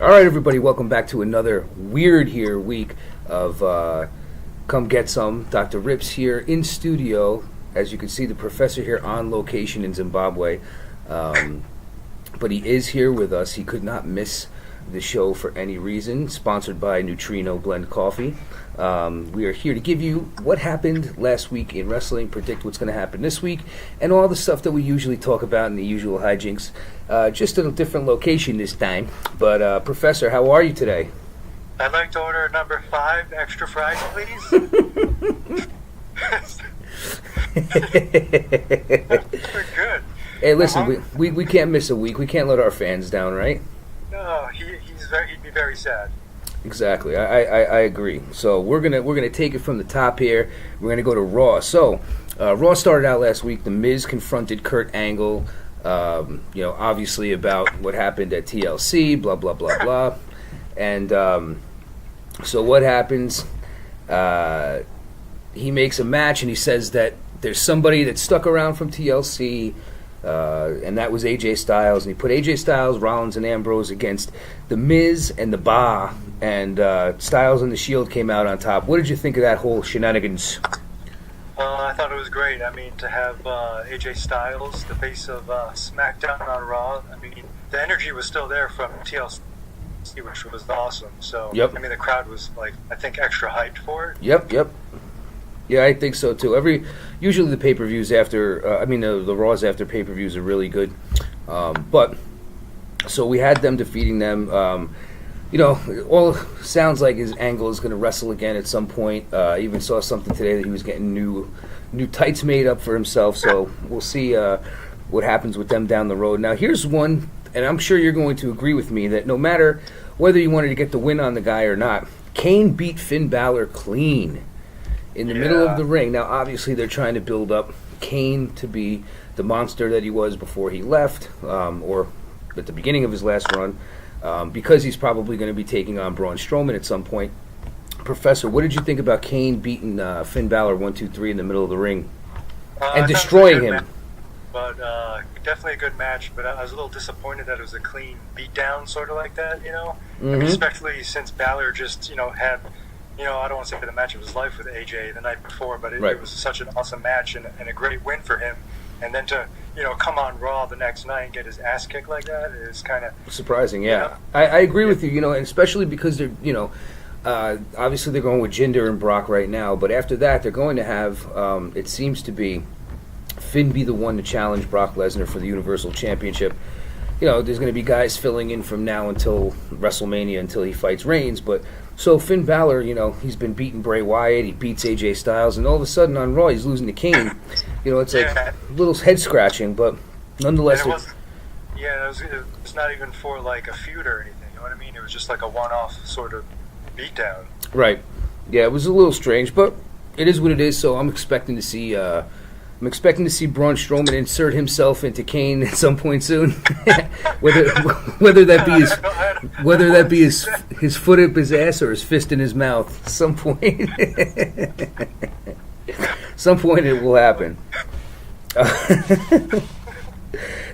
All right, everybody, welcome back to another weird here week of Come Get Some. Dr. Rips here in studio. As you can see, the professor here on location in Zimbabwe. But he is here with us. He could not miss the show for any reason. Sponsored by Neutrino Blend Coffee. We are here to give you what happened last week in wrestling, predict what's going to happen this week, and all the stuff that we usually talk about in the usual hijinks. Just at a different location this time. But, Professor, how are you today? I'd like to order number 5 extra fries, please. We're good. Hey, listen, we can't miss a week. We can't let our fans down, right? No, he'd be very sad. Exactly. I agree. So we're gonna take it from the top here. We're gonna go to Raw. So Raw started out last week. The Miz confronted Kurt Angle. Obviously about what happened at TLC. Blah blah blah blah. And so what happens? He makes a match and he says that there's somebody that stuck around from TLC. And that was AJ Styles, and he put AJ Styles, Rollins, and Ambrose against The Miz and The Bar, and Styles and The Shield came out on top. What did you think of that whole shenanigans? I thought it was great. I mean, to have AJ Styles, the face of SmackDown on Raw, I mean, the energy was still there from TLC, which was awesome. So, yep. I mean, the crowd was, I think extra hyped for it. Yep. Yeah, I think so too. Usually the pay-per-views after, the Raws after pay-per-views are really good. But so we had them defeating them. All sounds like his Angle is going to wrestle again at some point. I even saw something today that he was getting new tights made up for himself. So we'll see what happens with them down the road. Now here's one, and I'm sure you're going to agree with me that no matter whether you wanted to get the win on the guy or not, Kane beat Finn Balor clean. In the middle of the ring. Now, obviously, they're trying to build up Kane to be the monster that he was before he left, or at the beginning of his last run, because he's probably going to be taking on Braun Strowman at some point. Professor, what did you think about Kane beating Finn Balor 1, 2, 3 in the middle of the ring and destroying him? But definitely a good match. But I was a little disappointed that it was a clean beatdown, sort of like that. I mean, especially since Balor just had. I don't want to say the match of his life with AJ the night before, but it was such an awesome match and a great win for him. And then to, come on Raw the next night and get his ass kicked like that is kind of surprising. Yeah, I agree with you. And especially because they're, obviously they're going with Jinder and Brock right now, but after that they're going to have, it seems to be, Finn be the one to challenge Brock Lesnar for the Universal Championship. There's going to be guys filling in from now until WrestleMania until he fights Reigns, but. So Finn Balor, he's been beating Bray Wyatt, he beats AJ Styles, and all of a sudden on Raw he's losing to Kane. It's like a little head scratching, but nonetheless. It was not even for like a feud or anything. You know what I mean? It was just like a one-off sort of beatdown. Right. Yeah, it was a little strange, but it is what it is. So I'm expecting to see. Braun Strowman insert himself into Kane at some point soon, whether that be his foot up his ass or his fist in his mouth. At some point, it will happen.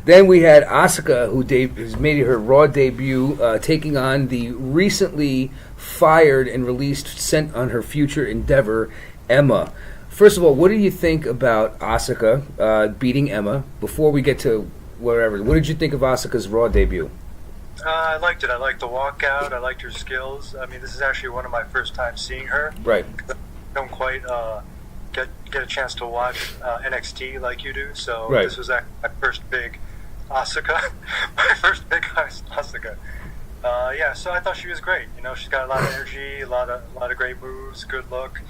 Then we had Asuka, who has made her Raw debut, taking on the recently fired and released, sent on her future endeavor, Emma. First of all, what do you think about Asuka beating Emma? Before we get to whatever, what did you think of Asuka's Raw debut? I liked it. I liked the walkout. I liked her skills. I mean, this is actually one of my first times seeing her. Right. I don't quite get a chance to watch NXT like you do. So This was my first big Asuka. My first big Asuka. So I thought she was great. She's got a lot of energy, a lot of great moves, good look.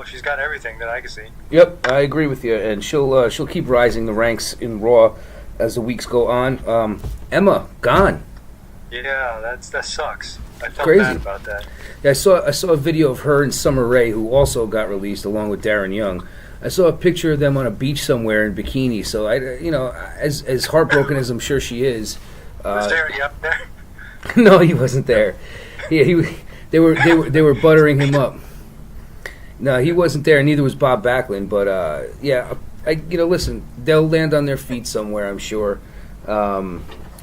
She's got everything that I can see. Yep, I agree with you, and she'll keep rising the ranks in Raw as the weeks go on. Emma gone. Yeah, that sucks. I felt crazy bad about that. Yeah, I saw a video of her and Summer Rae, who also got released along with Darren Young. I saw a picture of them on a beach somewhere in bikini. So as heartbroken as I'm sure she is. Was Darren Young there? No, he wasn't there. Yeah, they were buttering him up. No, he wasn't there, and neither was Bob Backlund. But listen, they'll land on their feet somewhere, I'm sure.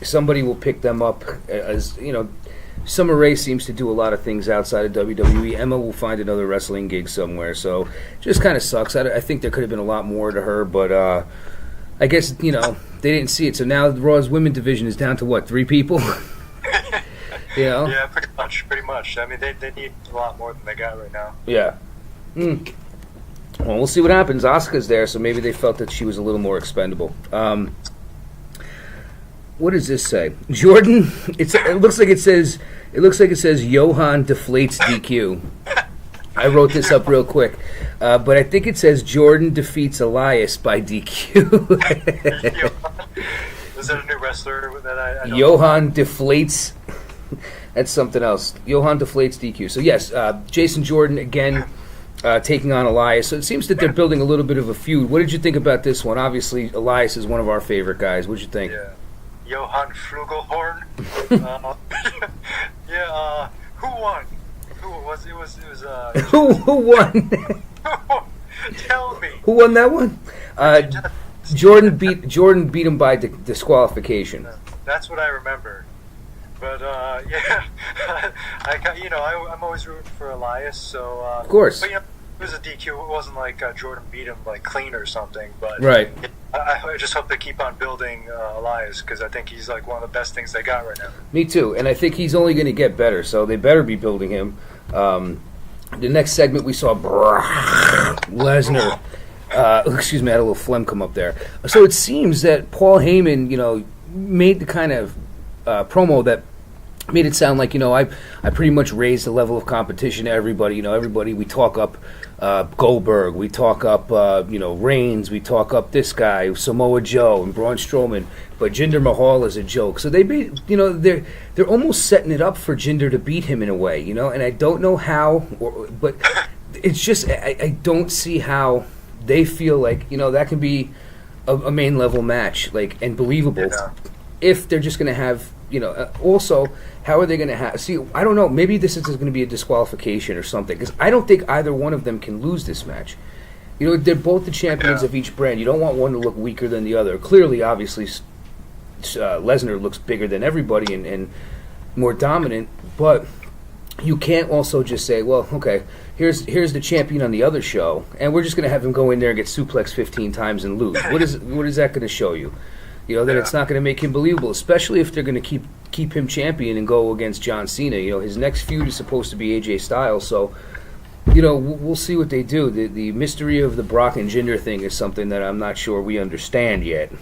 Somebody will pick them up. As Summer Rae seems to do a lot of things outside of WWE. Emma will find another wrestling gig somewhere, so just kind of sucks. I think there could have been a lot more to her, but I guess, they didn't see it. So now Raw's women division is down to what, 3 people? Yeah, pretty much. I mean, they need a lot more than they got right now. Yeah. Well, we'll see what happens. Asuka's there, so maybe they felt that she was a little more expendable. What does this say? Jordan. It looks like it says Johan deflates DQ. I wrote this up real quick, but I think it says Jordan defeats Elias by DQ. Is that a new wrestler that I don't Johan deflates. That's something else. Johan deflates DQ. So yes, Jason Jordan again taking on Elias. So it seems that they're building a little bit of a feud. What did you think about this one? Obviously, Elias is one of our favorite guys. What did you think? Yeah. Johan Flugelhorn. Who won? Who was it? Was Who won? Tell me. Who won that one? Jordan beat him by disqualification. That's what I remember. But I'm always rooting for Elias. So of course. But it was a DQ. It wasn't like Jordan beat him like clean or something. But right. I just hope they keep on building Elias, because I think he's like one of the best things they got right now. Me too, and I think he's only going to get better, so they better be building him. The next segment we saw Lesnar. Excuse me, I had a little phlegm come up there. So it seems that Paul Heyman, made the kind of promo that made it sound like, I pretty much raised the level of competition to everybody. Everybody, we talk up Goldberg, we talk up, Reigns, we talk up this guy, Samoa Joe and Braun Strowman, but Jinder Mahal is a joke. So they're almost setting it up for Jinder to beat him in a way, and I don't know how, but it's just, I don't see how they feel like, that can be a main level match, and believable, if they're just going to have, also, how are they going to have... See, I don't know. Maybe this is going to be a disqualification or something, because I don't think either one of them can lose this match. They're both the champions of each brand. You don't want one to look weaker than the other. Clearly, obviously, Lesnar looks bigger than everybody and more dominant, but you can't also just say, well, okay, here's the champion on the other show, and we're just going to have him go in there and get suplexed 15 times and lose. What is that going to show you? That it's not going to make him believable, especially if they're going to keep him champion and go against John Cena. His next feud is supposed to be AJ Styles, so we'll see what they do. The mystery of the Brock and Jinder thing is something that I'm not sure we understand yet.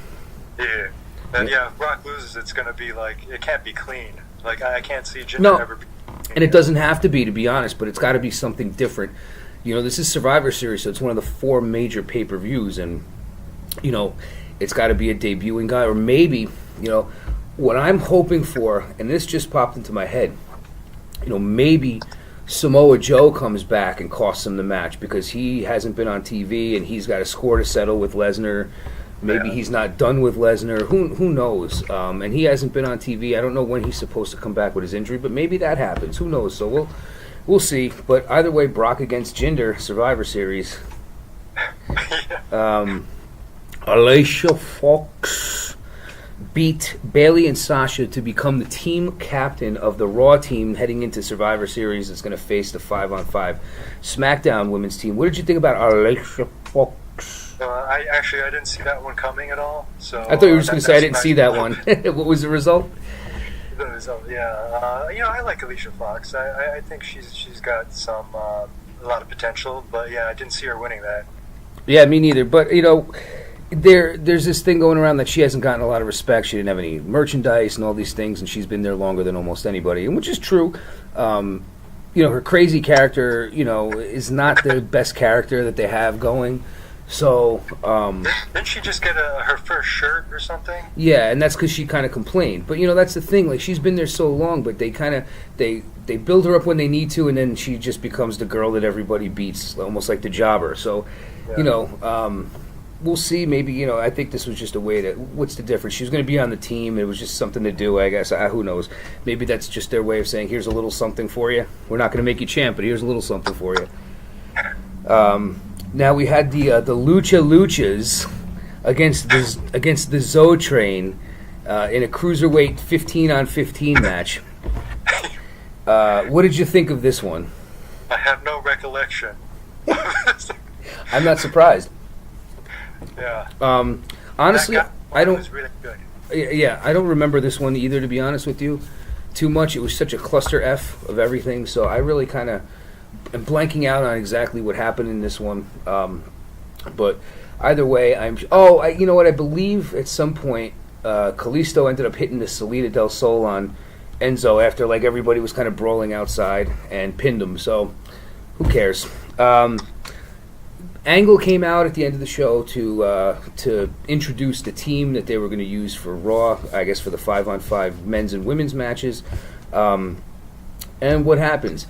Yeah, and if Brock loses, it's going to be it can't be clean. I can't see Jinder ever be clean. And it doesn't have to be honest, but it's got to be something different. This is Survivor Series, so it's one of the 4 major pay-per-views, and it's got to be a debuting guy, or maybe, what I'm hoping for, and this just popped into my head, maybe Samoa Joe comes back and costs him the match because he hasn't been on TV and he's got a score to settle with Lesnar. Maybe he's not done with Lesnar. Who knows? And he hasn't been on TV. I don't know when he's supposed to come back with his injury, but maybe that happens. Who knows? So we'll see. But either way, Brock against Jinder, Survivor Series. Alicia Fox beat Bayley and Sasha to become the team captain of the Raw team heading into Survivor Series. That's going to face the 5-on-5 SmackDown women's team. What did you think about Alicia Fox? I didn't see that one coming at all. So I thought you were just going to say I didn't see that one. What was the result? The result, I like Alicia Fox. I think she's got a lot of potential, but I didn't see her winning that. Yeah, me neither. But there's this thing going around that she hasn't gotten a lot of respect. She didn't have any merchandise and all these things, and she's been there longer than almost anybody, and which is true. Her crazy character, is not the best character that they have going. So, didn't she just get her first shirt or something? Yeah, and that's because she kind of complained. But that's the thing. She's been there so long, but they kind of they build her up when they need to, and then she just becomes the girl that everybody beats, almost like the jobber. So, we'll see. Maybe, I think this was just a way to... What's the difference? She was going to be on the team. It was just something to do, I guess. Who knows? Maybe that's just their way of saying, here's a little something for you. We're not going to make you champ, but here's a little something for you. Now we had the Luchas against the Zo Train in a cruiserweight 15-on-15 match. What did you think of this one? I have no recollection. I'm not surprised. Yeah. Honestly, I don't. Was really good. Yeah, I don't remember this one either, to be honest with you, too much. It was such a cluster F of everything, so I really kind of am blanking out on exactly what happened in this one. But either way, you know what? I believe at some point Kalisto ended up hitting the Salida del Sol on Enzo after like everybody was kind of brawling outside and pinned him. So who cares? Angle came out at the end of the show to introduce the team that they were going to use for Raw, I guess for the 5-on-5 men's and women's matches. And what happens?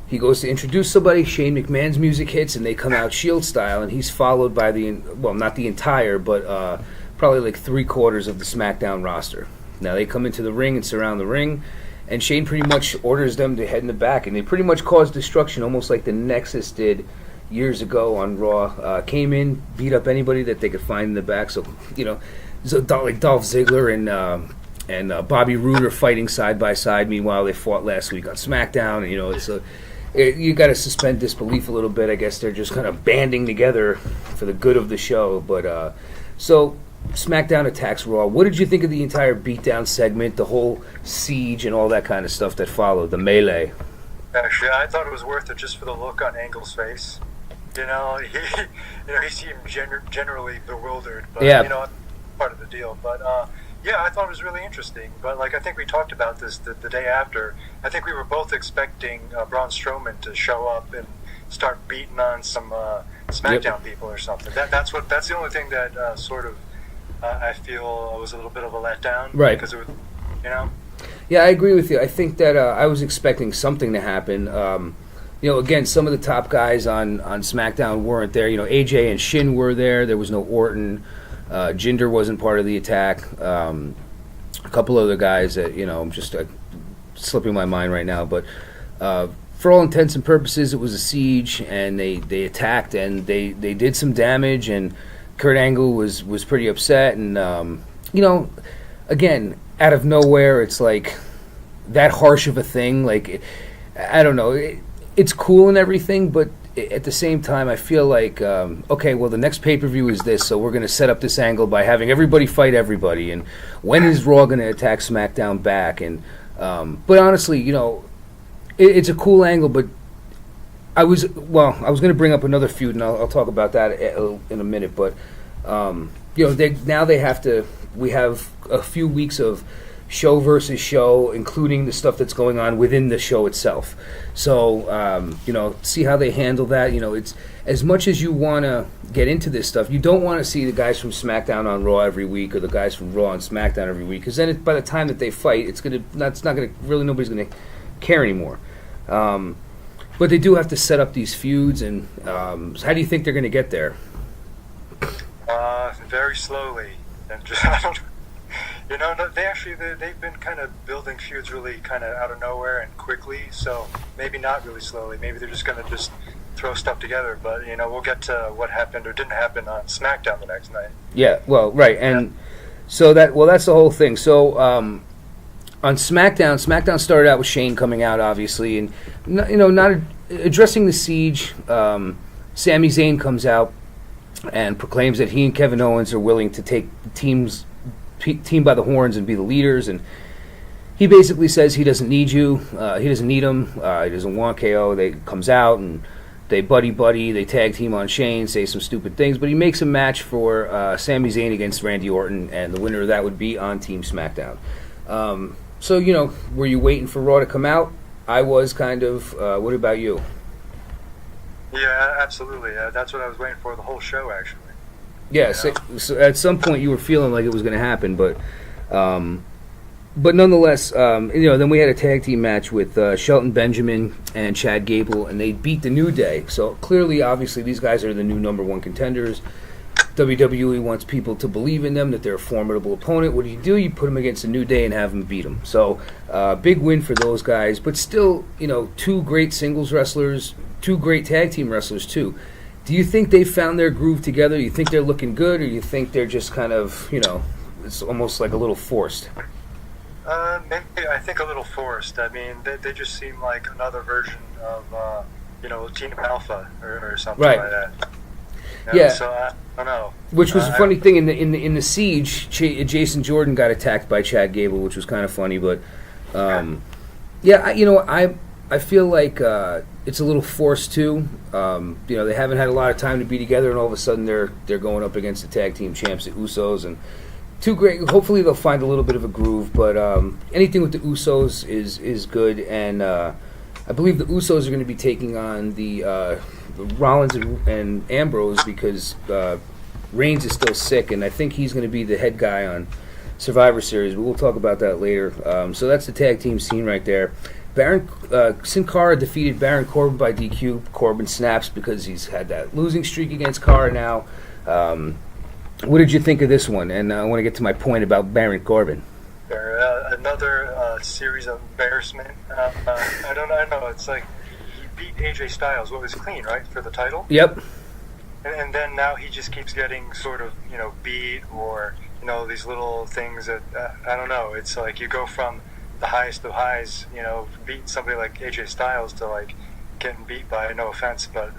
He goes to introduce somebody, Shane McMahon's music hits, and they come out Shield style, and he's followed by not the entire, but probably like 3/4 of the SmackDown roster. Now they come into the ring and surround the ring, and Shane pretty much orders them to head in the back, and they pretty much cause destruction, almost like the Nexus did years ago on Raw. Came in, beat up anybody that they could find in the back. So like Dolph Ziggler and Bobby Roode are fighting side by side. Meanwhile, they fought last week on SmackDown. And, you got to suspend disbelief a little bit. I guess they're just kind of banding together for the good of the show. But so SmackDown attacks Raw. What did you think of the entire beatdown segment, the whole siege, and all that kind of stuff that followed, the melee? Actually, I thought it was worth it just for the look on Angle's face. He seemed generally bewildered, but part of the deal. But I thought it was really interesting. But like I think we talked about this the day after. I think we were both expecting Braun Strowman to show up and start beating on some SmackDown people or something. That's the only thing that I feel was a little bit of a letdown, right? Because it was, Yeah, I agree with you. I think that I was expecting something to happen. Again, some of the top guys on SmackDown weren't there. AJ and Shin were there. There was no Orton. Jinder wasn't part of the attack. A couple other guys that, I'm just slipping my mind right now. But for all intents and purposes, it was a siege, and they attacked, and they did some damage, and Kurt Angle was pretty upset. And, again, out of nowhere, it's like that harsh of a thing. Like, I don't know. It's cool and everything, but at the same time, I feel like, okay, well, the next pay-per-view is this, so we're going to set up this angle by having everybody fight everybody, and when is Raw going to attack SmackDown back? And but honestly, it's a cool angle, but I was going to bring up another feud, and I'll talk about that in a minute, but we have a few weeks of show versus show, including the stuff that's going on within the show itself. So, see how they handle that. It's as much as you want to get into this stuff, you don't want to see the guys from SmackDown on Raw every week or the guys from Raw on SmackDown every week, because then by the time that they fight, nobody's going to care anymore. But they do have to set up these feuds, and how do you think they're going to get there? Very slowly, and just they've been kind of building feuds really kind of out of nowhere and quickly. So maybe not really slowly. Maybe they're just going to just throw stuff together. But we'll get to what happened or didn't happen on SmackDown the next night. Yeah, well, right, and so that's the whole thing. So on SmackDown started out with Shane coming out, obviously, and not addressing the siege. Sami Zayn comes out and proclaims that he and Kevin Owens are willing to take the team by the horns and be the leaders, and he basically says he doesn't need you, he doesn't need him, he doesn't want KO. They comes out and they buddy, they tag team on Shane, say some stupid things, but he makes a match for Sami Zayn against Randy Orton, and the winner of that would be on Team SmackDown. So were you waiting for Raw to come out? I was kind of. What about you? Yeah, absolutely. That's what I was waiting for the whole show, actually. Yeah, so at some point you were feeling like it was going to happen, but nonetheless, then we had a tag team match with Shelton Benjamin and Chad Gable, and they beat the New Day. So clearly, obviously, these guys are the new number one contenders. WWE wants people to believe in them, that they're a formidable opponent. What do? You put them against the New Day and have them beat them. So big win for those guys, but still, two great singles wrestlers, two great tag team wrestlers, too. Do you think they found their groove together? Do you think they're looking good, or do you think they're just kind of, it's almost like a little forced? Maybe I think a little forced. I mean, they just seem like another version of Team Alpha or something Right. like that. Yeah. So I don't know. Which was a funny thing in the siege. Jason Jordan got attacked by Chad Gable, which was kind of funny. But I feel like it's a little forced too. They haven't had a lot of time to be together, and all of a sudden they're going up against the tag team champs, the Usos, and two great. Hopefully they'll find a little bit of a groove. But anything with the Usos is good, and I believe the Usos are going to be taking on the Rollins and Ambrose because Reigns is still sick, and I think he's going to be the head guy on Survivor Series, but we'll talk about that later. So that's the tag team scene right there. Sin Cara defeated Baron Corbin by DQ. Corbin snaps because he's had that losing streak against Cara now. What did you think of this one? And I want to get to my point about Baron Corbin. Another series of embarrassment. I don't know. It's like he beat AJ Styles. What was clean, right, for the title? Yep. And then now he just keeps getting sort of, beat or, these little things that, I don't know. It's like you go from the highest of highs, beating somebody like AJ Styles to, like, getting beat by, no offense, but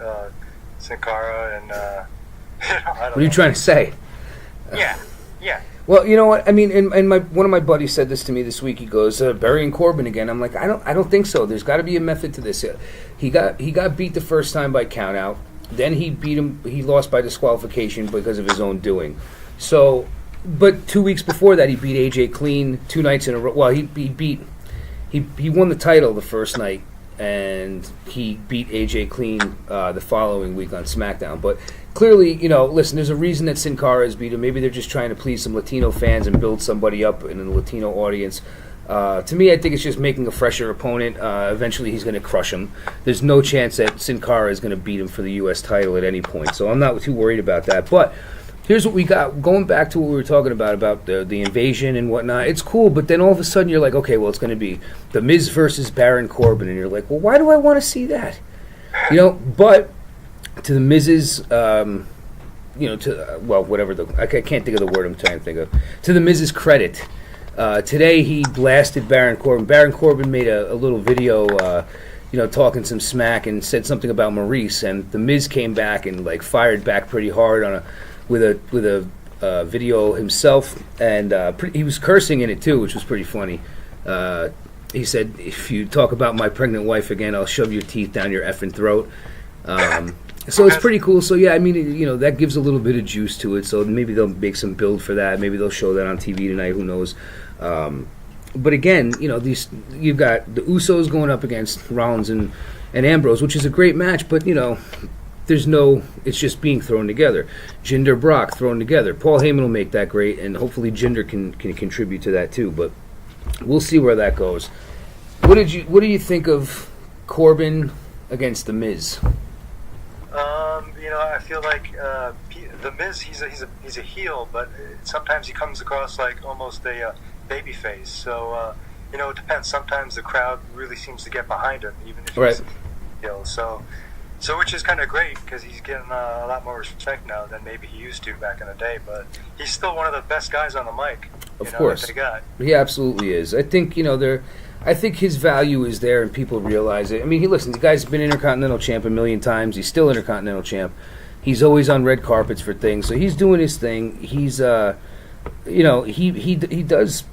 Sin Cara and, I don't know. What are you trying to say? Yeah. Well, you know what? I mean, and one of my buddies said this to me this week. He goes, burying Corbin again. I'm like, I don't think so. There's got to be a method to this. He got beat the first time by countout. Then he beat him. He lost by disqualification because of his own doing. So, but 2 weeks before that, he beat AJ clean 2 nights in a row. Well, he won the title the first night, and he beat AJ clean the following week on SmackDown. But clearly, listen, there's a reason that Sin Cara is beat him. Maybe they're just trying to please some Latino fans and build somebody up in the Latino audience. To me, I think it's just making a fresher opponent. Eventually, he's going to crush him. There's no chance that Sin Cara is going to beat him for the U.S. title at any point. So I'm not too worried about that. But here's what we got. Going back to what we were talking about the invasion and whatnot, it's cool. But then all of a sudden, you're like, okay, well, it's going to be The Miz versus Baron Corbin. And you're like, well, why do I want to see that? But to The Miz's, I can't think of the word I'm trying to think of. To The Miz's credit, today he blasted Baron Corbin. Baron Corbin made a little video, talking some smack and said something about Maurice, and The Miz came back and fired back pretty hard with a video himself, and he was cursing in it too, which was pretty funny. He said, "If you talk about my pregnant wife again, I'll shove your teeth down your effing throat." So it's pretty cool. So yeah, I mean, that gives a little bit of juice to it. So maybe they'll make some build for that. Maybe they'll show that on TV tonight. Who knows? But again, you've got the Usos going up against Rollins and Ambrose, which is a great match. But it's just being thrown together. Jinder Brock thrown together. Paul Heyman will make that great, and hopefully Jinder can contribute to that too. But we'll see where that goes. What do you think of Corbin against The Miz? I feel like The Miz, he's a heel, but sometimes he comes across like almost a baby face. So, it depends. Sometimes the crowd really seems to get behind him, even if he's a heel. So which is kind of great because he's getting a lot more respect now than maybe he used to back in the day. But he's still one of the best guys on the mic. Of course, that they got. He absolutely is. I think I think his value is there, and people realize it. I mean, the guy's been Intercontinental Champ a million times. He's still Intercontinental Champ. He's always on red carpets for things, so he's doing his thing. He's, he does,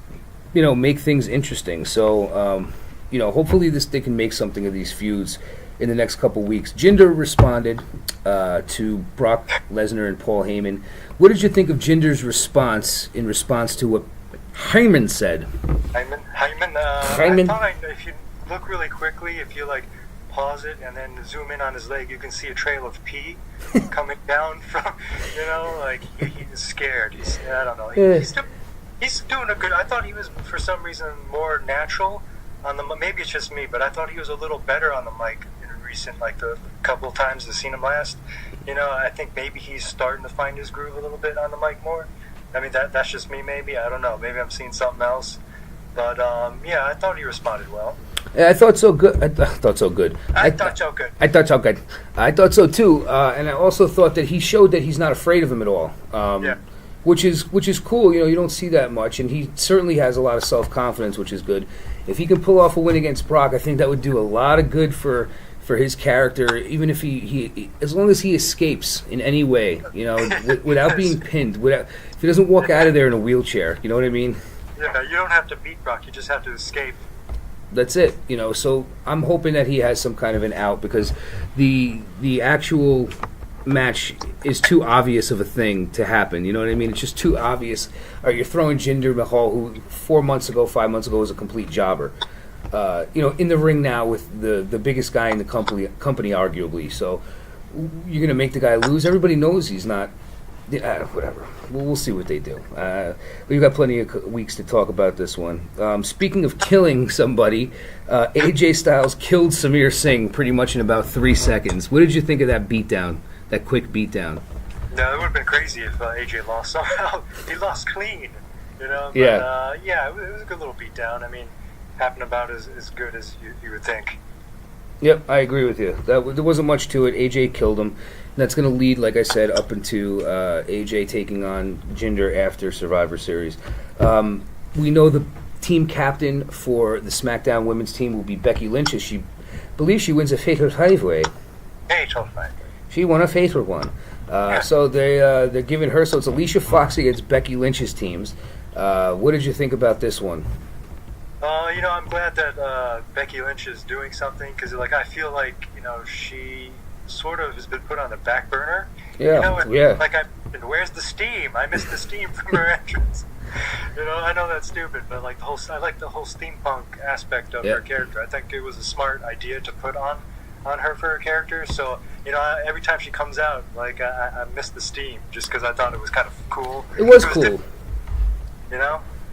make things interesting. So, hopefully they can make something of these feuds in the next couple weeks. Jinder responded to Brock Lesnar and Paul Heyman. What did you think of Jinder's response in response to what Heyman said? Heyman. I thought if you look really quickly, if you pause it and then zoom in on his leg, you can see a trail of pee coming down from, he's scared. I don't know. He's doing a good. I thought he was for some reason more natural on the. Maybe it's just me, but I thought he was a little better on the mic in recent, the couple times I've seen him last. I think maybe he's starting to find his groove a little bit on the mic more. I mean, that's just me, maybe. I don't know. Maybe I'm seeing something else. But, I thought he responded well. Yeah, I thought so good. I thought so good. I thought so good. I thought so good. I thought so, too. And I also thought that he showed that he's not afraid of him at all. which is cool. You don't see that much, and he certainly has a lot of self-confidence, which is good. If he can pull off a win against Brock, I think that would do a lot of good for his character, even if he as long as he escapes in any way, without being pinned, if he doesn't walk out of there in a wheelchair, you know what I mean? Yeah, you don't have to beat Brock, you just have to escape. That's it, so I'm hoping that he has some kind of an out, because the actual match is too obvious of a thing to happen, you know what I mean? It's just too obvious. All right, you're throwing Jinder Mahal, who 5 months ago was a complete jobber. In the ring now with the biggest guy in the company arguably. So you're going to make the guy lose. Everybody knows he's not. Whatever. We'll see what they do. We've got plenty of weeks to talk about this one. Speaking of killing somebody, AJ Styles killed Samir Singh pretty much in about 3 seconds. What did you think of that beatdown? That quick beatdown? No, it would have been crazy if AJ lost somehow. He lost clean. But, yeah. It was a good little beatdown. I mean, happened about as good as you would think. Yep, I agree with you. There wasn't much to it. AJ killed him. And that's going to lead, like I said, up into AJ taking on Jinder after Survivor Series. We know the team captain for the SmackDown women's team will be Becky Lynch, as she believes she wins a fatal five-way. She won a fatal one. So they're giving her, so it's Alicia Fox against Becky Lynch's teams. What did you think about this one? I'm glad that Becky Lynch is doing something, because I feel like she sort of has been put on the back burner. Yeah, where's the steam? I missed the steam from her entrance. I know that's stupid, but I like the whole steampunk aspect of her character. I think it was a smart idea to put on her for her character. So every time she comes out, I miss the steam, just because I thought it was kind of cool. It was cool.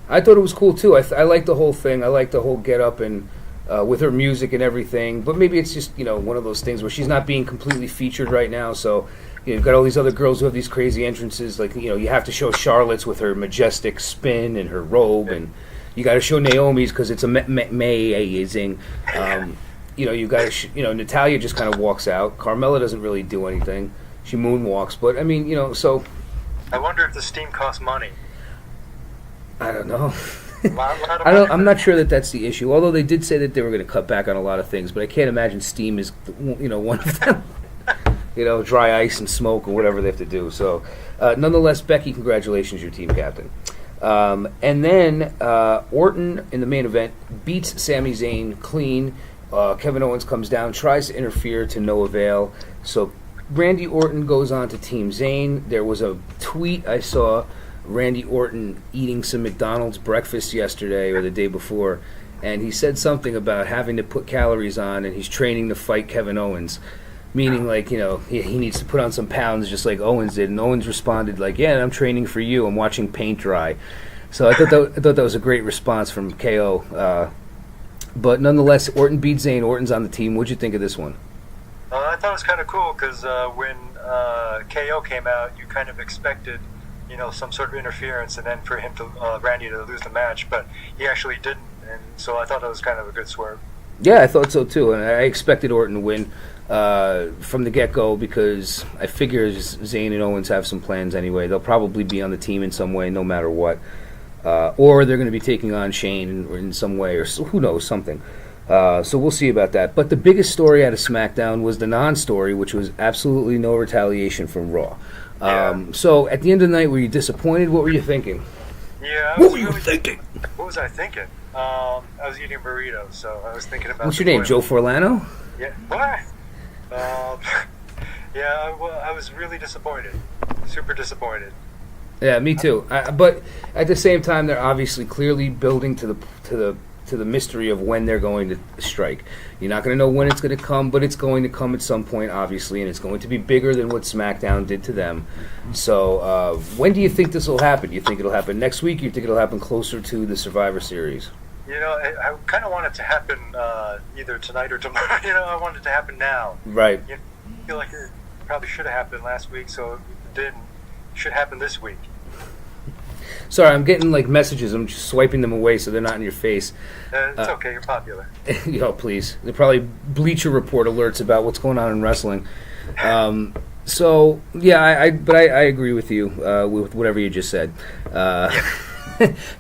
I thought it was cool too. I like the whole thing. I like the whole get up and with her music and everything. But maybe it's just one of those things where she's not being completely featured right now. So you've got all these other girls who have these crazy entrances. You have to show Charlotte's with her majestic spin and her robe, and you got to show Naomi's because it's amazing. You got to Natalya just kind of walks out. Carmella doesn't really do anything. She moonwalks, but I mean so. I wonder if the steam costs money. I don't know. I'm not sure that that's the issue. Although they did say that they were going to cut back on a lot of things, but I can't imagine steam is one of them. Dry ice and smoke or whatever they have to do. So, nonetheless, Becky, congratulations, your team captain. And then Orton in the main event beats Sami Zayn clean. Kevin Owens comes down, tries to interfere to no avail. So Randy Orton goes on to Team Zayn. There was a tweet I saw. Randy Orton eating some McDonald's breakfast yesterday or the day before, and he said something about having to put calories on, and he's training to fight Kevin Owens, meaning he needs to put on some pounds just like Owens did. And Owens responded yeah, I'm training for you. I'm watching paint dry. So I thought that was a great response from KO. But nonetheless, Orton beat Zayn. Orton's on the team. What'd you think of this one? I thought it was kind of cool because when KO came out, you kind of expected some sort of interference, and then for him to Randy to lose the match, but he actually didn't, and so I thought that was kind of a good swerve. Yeah, I thought so too, and I expected Orton to win from the get-go because I figure Zayn and Owens have some plans anyway. They'll probably be on the team in some way, no matter what, or they're going to be taking on Shane in some way, or who knows, something. So we'll see about that. But the biggest story out of SmackDown was the non-story, which was absolutely no retaliation from Raw. So at the end of the night, were you disappointed? What were you thinking? Yeah. What were you thinking? What was I thinking? I was eating a burrito, so I was thinking about... What's your name, Joe Forlano? Yeah. What? I was really disappointed. Super disappointed. Yeah, me too. But at the same time, they're obviously clearly building to the mystery of when they're going to strike. You're not going to know when it's going to come, but it's going to come at some point, obviously, and it's going to be bigger than what SmackDown did to them. So when do you think this will happen? Do you think it'll happen next week, or you think it'll happen closer to the Survivor Series? I kind of want it to happen either tonight or tomorrow. I want it to happen now. Right. I feel like it probably should have happened last week, so it didn't. It should happen this week. Sorry, I'm getting messages. I'm just swiping them away so they're not in your face. It's okay. You're popular. Please. They're probably Bleacher Report alerts about what's going on in wrestling. So yeah, I agree with you with whatever you just said. Now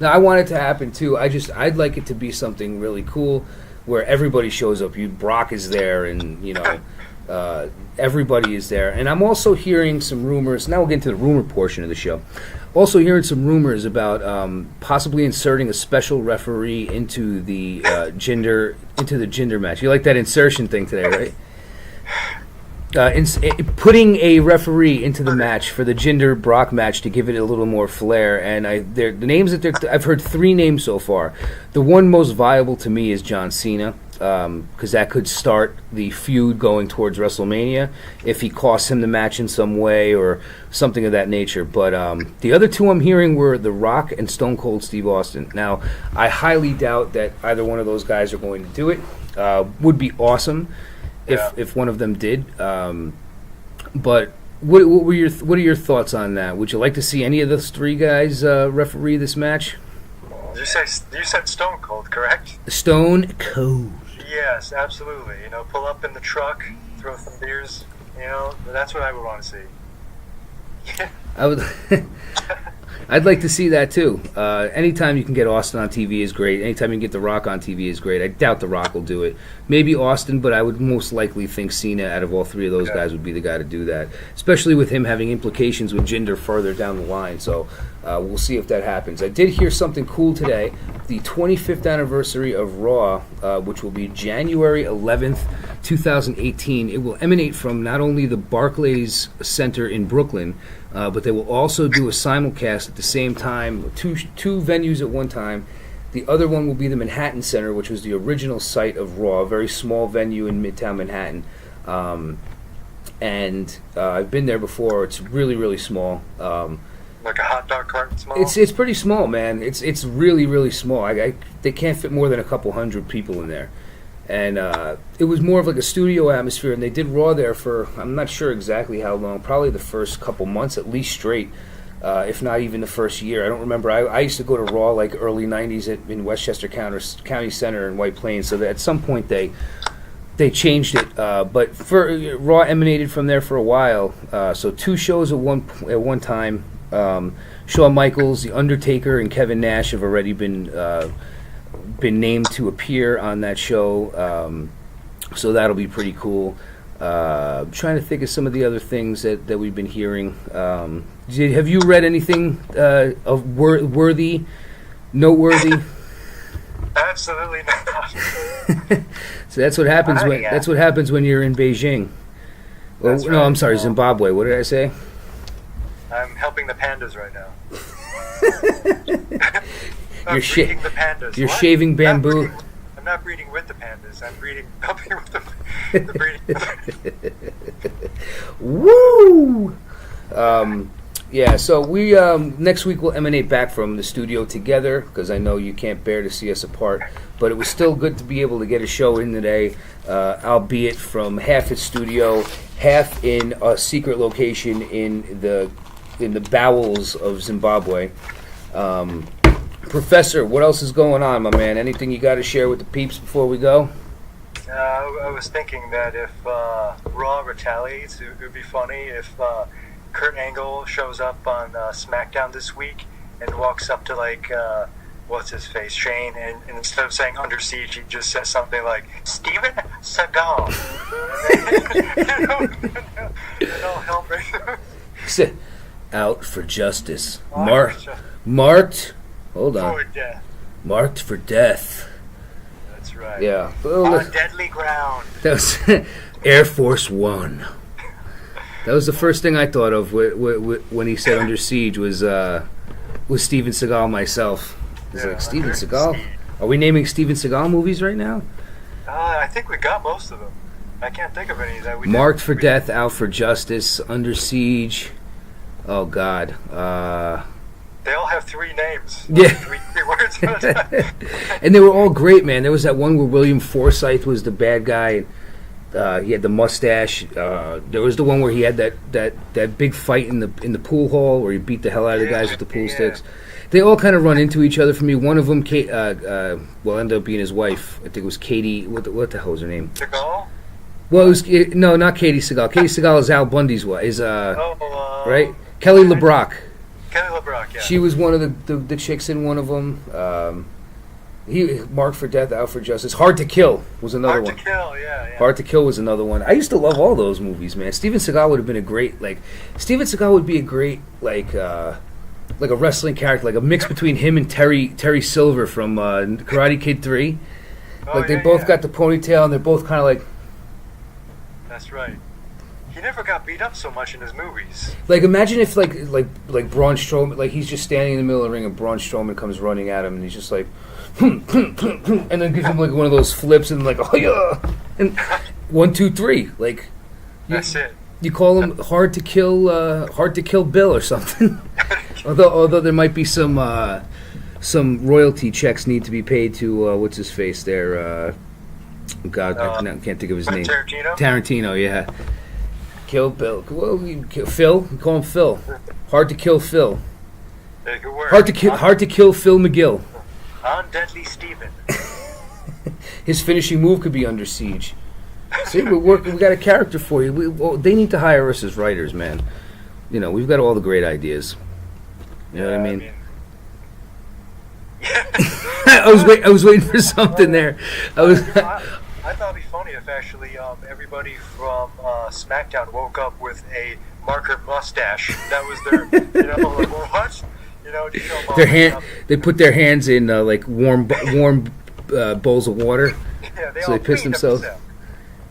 I want it to happen too. I'd like it to be something really cool where everybody shows up. Brock is there, and everybody is there. And I'm also hearing some rumors. Now we'll get into the rumor portion of the show. Also hearing some rumors about possibly inserting a special referee into the Jinder match. You like that insertion thing today, right? Putting a referee into the match for the Jinder Brock match to give it a little more flair, and the names that I've heard 3 names so far. The one most viable to me is John Cena, because that could start the feud going towards WrestleMania if he costs him the match in some way or something of that nature. But the other 2 I'm hearing were The Rock and Stone Cold Steve Austin. Now, I highly doubt that either one of those guys are going to do it. Would be awesome if one of them did. But what are your thoughts on that? Would you like to see any of those 3 guys referee this match? You said Stone Cold, correct? Stone Cold. Yes, absolutely. Pull up in the truck, throw some beers. That's what I would want to see. I would. I'd like to see that too. Anytime you can get Austin on TV is great. Anytime you can get The Rock on TV is great. I doubt The Rock will do it. Maybe Austin, but I would most likely think Cena, out of all 3 of those guys, would be the guy to do that. Especially with him having implications with Jinder further down the line. So we'll see if that happens. I did hear something cool today. The 25th anniversary of Raw, which will be January 11th, 2018. It will emanate from not only the Barclays Center in Brooklyn, but they will also do a simulcast at the same time, two venues at one time. The other one will be the Manhattan Center, which was the original site of Raw, a very small venue in Midtown Manhattan. And I've been there before. It's really, really small. Like a hot dog cart small? It's pretty small, man. It's really, really small. They can't fit more than a couple hundred people in there. And it was more of like a studio atmosphere, and they did Raw there for, I'm not sure exactly how long, probably the first couple months at least straight, if not even the first year. I don't remember. I used to go to Raw like early 90s in Westchester County Center in White Plains, so that at some point they changed it. But Raw emanated from there for a while, so 2 shows at one time. Shawn Michaels, The Undertaker, and Kevin Nash have already been named to appear on that show, so that'll be pretty cool. I'm trying to think of some of the other things that we've been hearing. Have you read anything of noteworthy? Absolutely not. So that's what happens when you're in Beijing. Well, no, I'm sorry, Zimbabwe. What did I say? I'm helping the pandas right now. You're the pandas. You're shaving bamboo. I'm not breeding with the pandas. I'm helping with the breeding. Woo! Yeah, so we next week we'll emanate back from the studio together, because I know you can't bear to see us apart. But it was still good to be able to get a show in today, albeit from half its studio, half in a secret location in the bowels of Zimbabwe. Professor, what else is going on, my man? Anything you got to share with the peeps before we go? I was thinking that if Raw retaliates, it would be funny if Kurt Angle shows up on SmackDown this week and walks up to what's his face, Shane, and instead of saying Under Siege, he just says something like Steven Seagal. And all hell breaks loose. Out for justice. Marked. Hold on. For death. Marked for death. That's right. Yeah. On deadly ground. That was Air Force One. That was the first thing I thought of when he said Under Siege was Steven Seagal myself. It's like, Steven Seagal? Are we naming Steven Seagal movies right now? I think we got most of them. I can't think of any that we Marked for Death, Out for Justice, Under Siege. Oh, God. They all have 3 names. Yeah. Three words. And they were all great, man. There was that one where William Forsythe was the bad guy. He had the mustache. There was the one where he had that big fight in the pool hall where he beat the hell out of the guys with the pool sticks. They all kind of run into each other for me. One of them, ended up being his wife. I think it was Katie. What the hell was her name? Seagal? Well, no, not Katie Seagal. Katie Seagal is Al Bundy's wife. Right? Kelly LeBrock. Kelly LeBrock, yeah. She was one of the chicks in one of them. He Marked for Death, Out for Justice. Hard to Kill was another one. Hard to Kill, yeah. Hard to Kill was another one. I used to love all those movies, man. Steven Seagal would have been a great Steven Seagal would be a great like a wrestling character, like a mix between him and Terry Silver from Karate Kid 3. They both got the ponytail and they're both kind of like. That's right. He never got beat up so much in his movies. Like, imagine if like Braun Strowman, like he's just standing in the middle of the ring and Braun Strowman comes running at him and he's just like, and then gives him like one of those flips and like, oh yeah, and 1, 2, 3, like. That's it. You call him Hard to Kill Bill or something. although there might be some royalty checks need to be paid to what's his face there. God, I can't think of his name. Tarantino, yeah. Kill Bill. Well, Phil. You call him Phil. Hard to Kill Phil. Good word. Hard to kill Phil McGill. On Deadly Steven. His finishing move could be Under Siege. See, we got a character for you. They need to hire us as writers, man. You know, we've got all the great ideas. You know what I mean? I was waiting for something there. I thought it'd be funny if actually everybody from SmackDown woke up with a marker mustache. That was their, like, what? They put their hands in like warm bowls of water. Yeah, so they pissed themselves.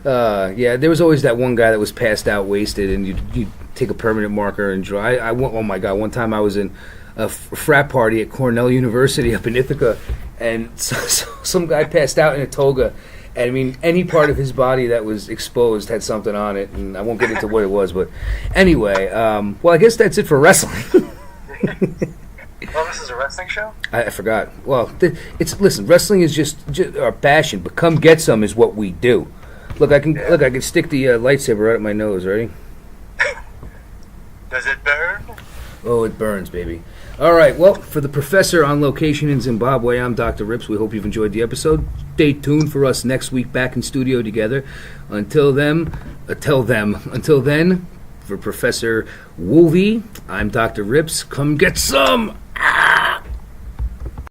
Yeah, there was always that one guy that was passed out, wasted, and you'd take a permanent marker and draw. Oh my God! One time I was in a frat party at Cornell University up in Ithaca, and some guy passed out in a toga. And I mean, any part of his body that was exposed had something on it, and I won't get into what it was. But anyway, well, I guess that's it for wrestling. Well, this is a wrestling show? I forgot. Well, listen. Wrestling is just our passion, but come get some is what we do. Look, I can stick the lightsaber right at my nose. Ready? Does it burn? Oh, it burns, baby. All right. Well, for the professor on location in Zimbabwe, I'm Dr. Rips. We hope you've enjoyed the episode. Stay tuned for us next week back in studio together. Until then, for Professor Wolvie, I'm Dr. Rips. Come get some.